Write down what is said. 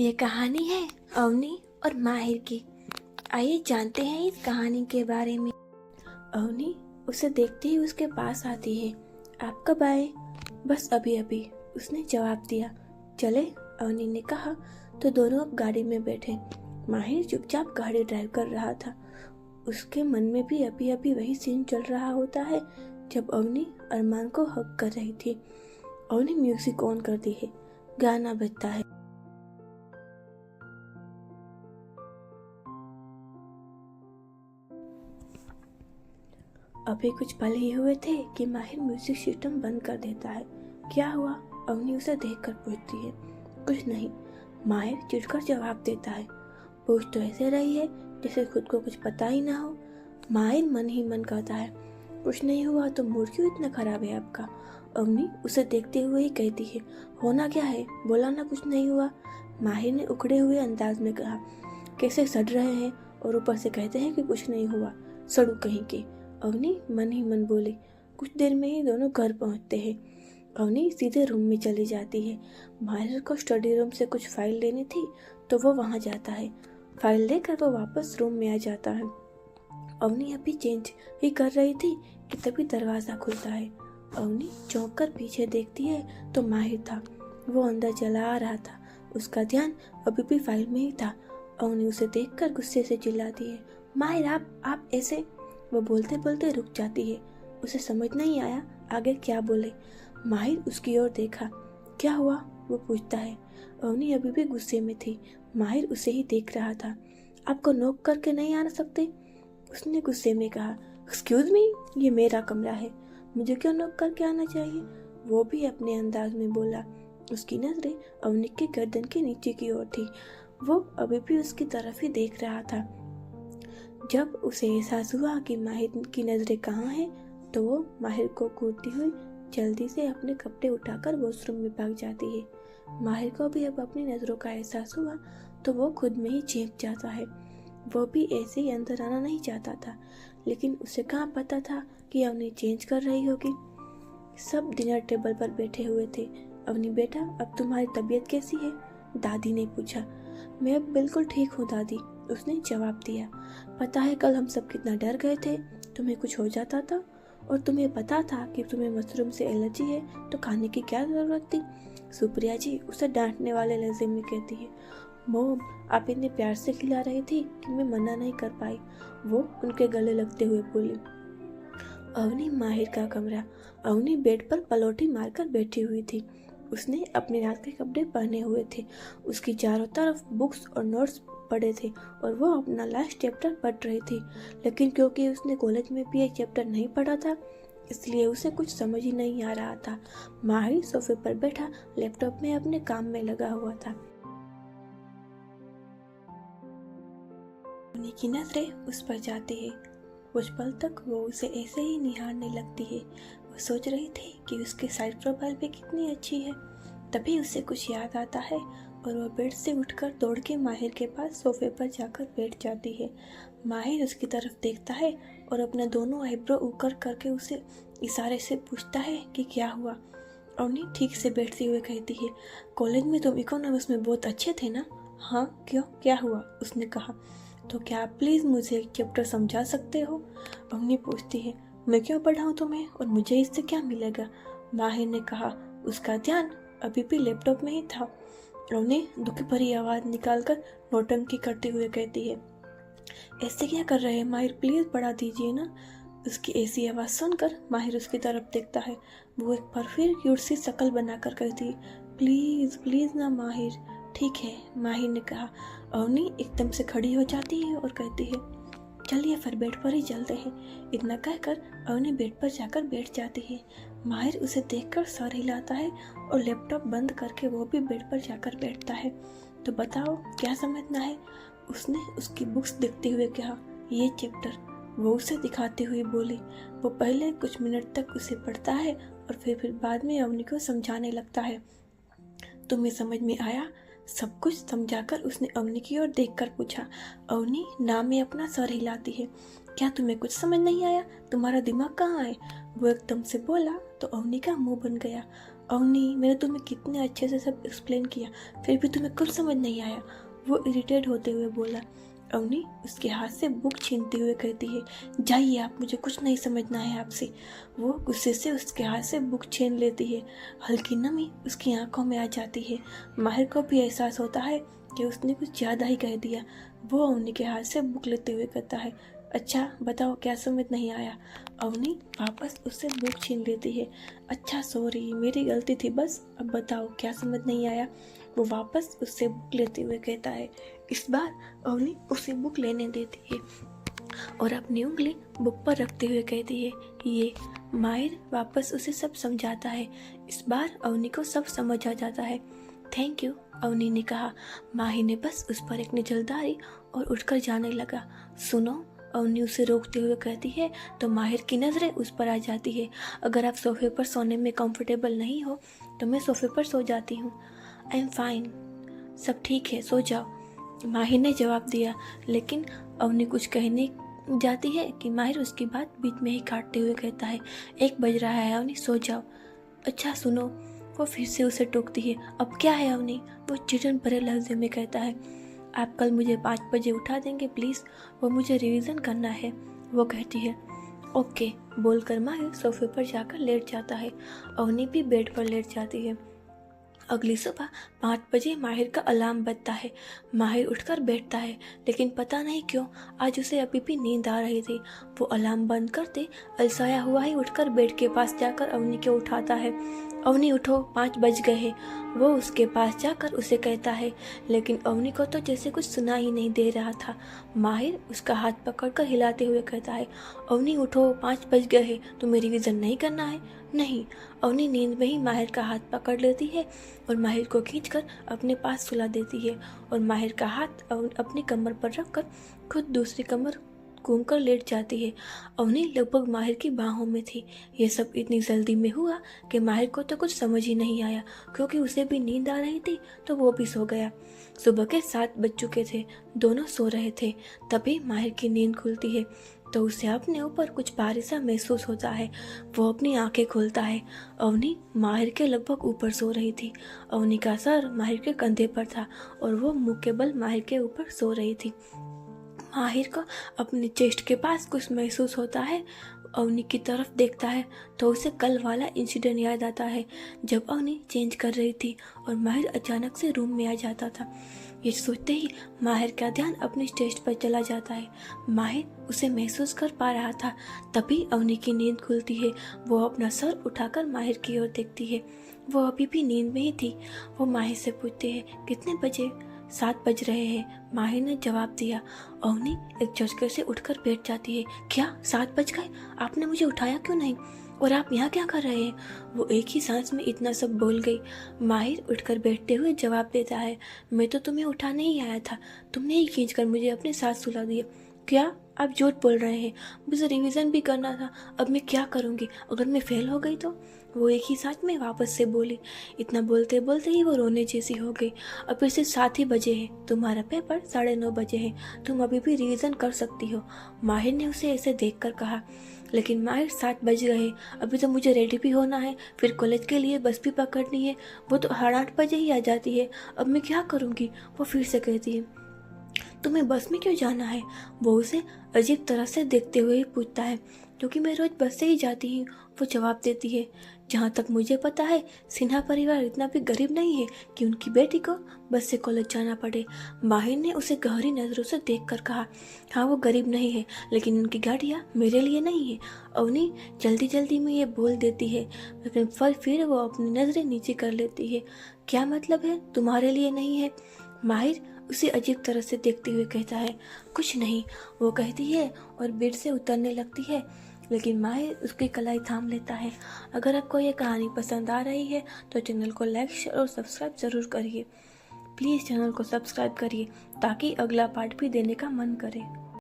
ये कहानी है अवनी और माहिर की। आइए जानते हैं इस कहानी के बारे में। अवनी उसे देखते ही उसके पास आती है। आप कब आए? बस अभी अभी, उसने जवाब दिया। चले, अवनी ने कहा तो दोनों अब गाड़ी में बैठे। माहिर चुपचाप गाड़ी ड्राइव कर रहा था। उसके मन में भी अभी अभी वही सीन चल रहा होता है जब अवनी अरमान को हक कर रही थी। अवनी म्यूजिक ऑन करती है, गाना बजता है। अभी कुछ पल ही हुए थे कि माहिर म्यूजिक सिस्टम बंद कर देता है। क्या हुआ? अवनी उसे देखकर पूछती है। कुछ नहीं, माहिर चिढ़कर जवाब देता है। पूछ तो ऐसे रही है जैसे खुद को कुछ पता ही ना हो। माहिर मन ही मन कहता है, कुछ नहीं हुआ तो मूड क्यों इतना खराब है आपका? अवनी उसे देखते हुए ही कहती है, होना क्या है, बोला ना कुछ नहीं हुआ। माहिर ने उखड़े हुए अंदाज में कहा, कैसे सड़ रहे हैं और ऊपर से कहते हैं कि कुछ नहीं हुआ, सड़ू कहीं के। अवनी मन ही मन बोली। कुछ देर में ही दोनों घर पहुंचते हैं। अवनी सीधे रूम में चली जाती है। माहिर को स्टडी रूम से कुछ फाइल लेनी थी तो वो वहां जाता है। फाइल लेकर वो वापस रूम में आ जाता है। अवनी अभी चेंज ही कर रही थी कि तभी दरवाजा खुलता है। अवनी चौंक कर पीछे देखती है तो माहिर था। वो अंदर चला आ रहा था। उसका ध्यान अभी भी फाइल में ही था। अवनी उसे देखकर गुस्से से चिल्लाती है, माहिर आप ऐसे। वो बोलते बोलते रुक जाती है। उसे समझ नहीं आया आगे क्या बोले। माहिर उसकी ओर देखा। क्या हुआ? वो पूछता है। अवनी अभी भी गुस्से में थी। माहिर उसे ही देख रहा था। आपको नॉक करके नहीं आ सकते? उसने गुस्से में कहा। एक्सक्यूज मी, ये मेरा कमरा है, मुझे क्यों नॉक करके आना चाहिए? वो भी अपने अंदाज में बोला। उसकी नजरें अवनी के गर्दन के नीचे की ओर थी। वो अभी भी उसकी तरफ ही देख रहा था। जब उसे एहसास हुआ कि माहिर की नजरें कहाँ हैं, तो वो माहिर को घूरती हुई जल्दी से अपने कपड़े उठाकर वॉशरूम में भाग जाती है। माहिर को भी अब अपनी नजरों का एहसास हुआ तो वो खुद में ही चेप जाता है। वो भी ऐसे ही अंदर आना नहीं चाहता था, लेकिन उसे कहाँ पता था कि अवनी चेंज कर रही होगी। सब डिनर टेबल पर बैठे हुए थे। अवनी बेटा, अब तुम्हारी तबीयत कैसी है? दादी ने पूछा। मैं अब बिल्कुल ठीक हूँ दादी, उसने जवाब दिया। पता है कल हम सब कितना डर गए थे, तुम्हें कुछ हो जाता था, और तुम्हें पता था कि तुम्हें मशरूम से एलर्जी है तो खाने की क्या जरूरत थी? सुप्रिया जी उसे डांटने वाले लहजे में कहती है। मोम, आप इतने प्यार से खिला रही थी कि मैं मना नहीं कर पाई, वो उनके गले लगते हुए बोली। अवनी माहिर का कमरा। अवनी बेड पर पलौटी मारकर बैठी हुई थी। उसने अपने रात के कपड़े पहने हुए थे। उसकी चारों तरफ बुक्स और नोट्स पड़े थे और वो अपना लास्ट चैप्टर पढ़ रही थी। लेकिन क्योंकि उसने कॉलेज में भी एक चैप्टर नहीं पढ़ा था, इसलिए उसे कुछ समझ ही नहीं आ रहा था। माहिर सोफे पर बैठा लैपटॉप में अपने काम में लगा हुआ था। अवनी की नजरें उस पर जाती है। कुछ पल तक वो उसे ऐसे ही निहारने लगती है। वो सोच रही थी कि उसकी साइड प्रोफाइल भी कितनी अच्छी है। तभी उसे कुछ याद आता है और वो बेड से उठकर दौड़ के माहिर के पास सोफे पर जाकर बैठ जाती है। माहिर उसकी तरफ देखता है और अपने दोनों आईब्रो ऊपर करके उसे इशारे से पूछता है कि क्या हुआ। अवनी ठीक से बैठते हुए कहती है, कॉलेज में तुम इकोनॉमिक्स में बहुत अच्छे थे ना? हाँ, क्यों, क्या हुआ? उसने कहा। तो क्या आप प्लीज़ मुझे एक चैप्टर समझा सकते हो? अवनी पूछती है। मैं क्यों पढ़ाऊँ तुम्हें और मुझे इससे क्या मिलेगा? माहिर ने कहा। उसका ध्यान अभी भी लैपटॉप में ही था। अवनी दुख भरी आवाज़ निकालकर नौटंकी करते हुए कहती है, ऐसे क्या कर रहे हैं माहिर, प्लीज़ पढ़ा दीजिए ना। उसकी ऐसी आवाज़ सुनकर माहिर उसकी तरफ देखता है। वो एक बार फिर क्यूट सी शक्ल बनाकर कहती है, प्लीज़ प्लीज़ ना माहिर। ठीक है, माहिर ने कहा। अवनी एकदम से खड़ी हो जाती है और कहती है, चलिए फिर बेड पर ही चलते हैं। इतना कहकर अवनी बेड पर जाकर बैठ जाती है। माहिर उसे देखकर सर हिलाता है और लैपटॉप बंद करके वो भी बेड पर जाकर बैठता है। तो बताओ क्या समझना है? उसने उसकी बुक्स देखते हुए कहा। ये चैप्टर, वो उसे दिखाते हुए बोली। वो पहले कुछ मिनट तक उसे पढ़ता है और फिर बाद में अवनी को समझाने लगता है। तुम्हें समझ में आया? सब कुछ समझाकर उसने अवनी की ओर देखकर पूछा। अवनी नाम में अपना सर हिलाती है। क्या तुम्हें कुछ समझ नहीं आया? तुम्हारा दिमाग कहाँ है? वो एकदम से बोला तो अवनी का मुंह बन गया। अवनी, मैंने तुम्हें कितने अच्छे से सब एक्सप्लेन किया, फिर भी तुम्हें कुछ समझ नहीं आया, वो इरिटेट होते हुए बोला। अवनी उसके हाथ से बुक छीनते हुए कहती है, जाइए आप, मुझे कुछ नहीं समझना है आपसे। वो गुस्से से उसके हाथ से बुक छीन लेती है। हल्की नमी उसकी आंखों में आ जाती है। माहिर को भी एहसास होता है कि उसने कुछ ज़्यादा ही कह दिया। वो अवनी के हाथ से बुक लेते हुए कहता है, अच्छा बताओ क्या समझ नहीं आया। अवनी वापस उससे बुक छीन लेती है। अच्छा सॉरी, मेरी गलती थी बस, अब बताओ क्या समझ नहीं आया। वो वापस उससे बुक लेते हुए कहता है। इस बार अवनी उसे बुक लेने देती है और अपनी उंगली बुक पर रखते हुए कहती है, ये। माहिर वापस उसे सब समझाता है। इस बार अवनी को सब समझ आ जाता है। थैंक यू, अवनी ने कहा। माहिर ने बस उस पर एक नजर डाली और उठकर जाने लगा। सुनो, अवनी उसे रोकते हुए कहती है तो माहिर की नज़रें उस पर आ जाती है। अगर आप सोफे पर सोने में कंफर्टेबल नहीं हो तो मैं सोफे पर सो जाती हूँ। आई एम फाइन, सब ठीक है, सो जाओ, माहिर ने जवाब दिया। लेकिन अवनी कुछ कहने जाती है कि माहिर उसकी बात बीच में ही काटते हुए कहता है, 1 बज रहा है अवनी, सो जाओ। अच्छा सुनो, वो फिर से उसे टोकती है। अब क्या है अवनी, वो चिढ़न भरे लहजे में कहता है, आप कल मुझे 5 बजे उठा देंगे प्लीज़, वो मुझे रिवीजन करना है। वो कहती है ओके बोलकर माहिर सोफे पर जाकर लेट जाता है। अवनी भी बेड पर लेट जाती है। अगली सुबह 5 बजे माहिर का अलार्म बजता है। माहिर उठकर बैठता है, लेकिन पता नहीं क्यों आज उसे अभी भी नींद आ रही थी। वो अलार्म बंद करते अलसाया हुआ ही उठकर बेड के पास जाकर अवनी को उठाता है। अवनी उठो, 5 बज गए हैं। वो उसके पास जाकर उसे कहता है, लेकिन अवनी को तो जैसे कुछ सुना ही नहीं दे रहा था। माहिर उसका हाथ पकड़कर हिलाते हुए कहता है, अवनी उठो, 5 बज गए हैं, तुम्हें रिवीजन नहीं करना है। नहीं। अवनी नींद में ही माहिर का हाथ पकड़ लेती है और माहिर को खींचकर अपने पास सुला देती है और माहिर का हाथ अपनी कमर पर रखकर खुद दूसरी कमर घूमकर लेट जाती है। अवनी लगभग माहिर की बाहों में थी। ये सब इतनी जल्दी में हुआ कि माहिर को तो कुछ समझ ही नहीं आया, क्योंकि उसे भी नींद आ रही थी तो वो भी सो गया। सुबह के 7 बज चुके थे, दोनों सो रहे थे। तभी माहिर की नींद खुलती है तो उसे अपने ऊपर कुछ भारी सा महसूस होता है। वो अपनी आंखें खोलता है। अवनी माहिर के लगभग ऊपर सो रही थी। अवनी का सर माहिर के कंधे पर था और वो मुंह के बल माहिर के ऊपर सो रही थी। माहिर को अपने चेस्ट के पास कुछ महसूस होता है। अवनी की तरफ देखता है तो उसे कल वाला इंसिडेंट याद आता है, जब अवनी चेंज कर रही थी और माहिर अचानक से रूम में आ जाता था। ये सोचते ही माहिर का ध्यान अपने चेस्ट पर चला जाता है। माहिर उसे महसूस कर पा रहा था। तभी अवनी की नींद खुलती है। वो अपना सर उठाकर माहिर की ओर देखती है। वो अभी भी नींद में ही थी। वो माहिर से पूछती है, कितने बजे? 7 बज रहे हैं, माहिर ने जवाब दिया। अवनी एक झटके से उठकर बैठ जाती है। क्या 7 बज गए? आपने मुझे उठाया क्यों नहीं? और आप यहाँ क्या कर रहे हैं? वो एक ही सांस में इतना सब बोल गई। माहिर उठकर बैठते हुए जवाब देता है, मैं तो तुम्हें उठाने ही आया था, तुमने ही खींचकर मुझे अपने साथ सुला दिया। क्या आप झूठ बोल रहे हैं? मुझे रिवीजन भी करना था, अब मैं क्या करूँगी? अगर मैं फेल हो गई तो? वो एक ही साथ में वापस से बोली। इतना बोलते बोलते ही वो रोने जैसी हो गई। अब फिर से 7 ही बजे हैं, तुम्हारा पेपर 9:30 बजे है, तुम अभी भी रिवीजन कर सकती हो, माहिर ने उसे ऐसे देखकर कहा। लेकिन माहिर 7 बज गए, अभी तो मुझे रेडी भी होना है, फिर कॉलेज के लिए बस भी पकड़नी है, वो तो 8:30 बजे ही आ जाती है, अब मैं क्या करूँगी? वो फिर से कहती है, तुम्हें बस में क्यों जाना है? वो उसे अजीब तरह से देखते हुए ही पूछता है, क्योंकि मैं रोज बस से ही जाती हूँ, वो जवाब देती है। जहाँ तक मुझे पता है, सिन्हा परिवार इतना भी गरीब नहीं है कि उनकी बेटी को बस से कॉलेज जाना पड़े। माहिर ने उसे गहरी नज़रों से देखकर कहा, हाँ वो गरीब नहीं है, लेकिन उनकी गाड़ियाँ मेरे लिए नहीं है। अवनी जल्दी जल्दी में ये बोल देती है, लेकिन फिर वो अपनी नज़रें नीचे कर लेती है। क्या मतलब है तुम्हारे लिए नहीं है? माहिर उसे अजीब तरह से देखते हुए कहता है, कुछ नहीं, वो कहती है और बेड से उतरने लगती है, लेकिन माहिर उसकी कलाई थाम लेता है। अगर आपको ये कहानी पसंद आ रही है तो चैनल को लाइक, शेयर और सब्सक्राइब ज़रूर करिए। प्लीज़ चैनल को सब्सक्राइब करिए ताकि अगला पार्ट भी देने का मन करे।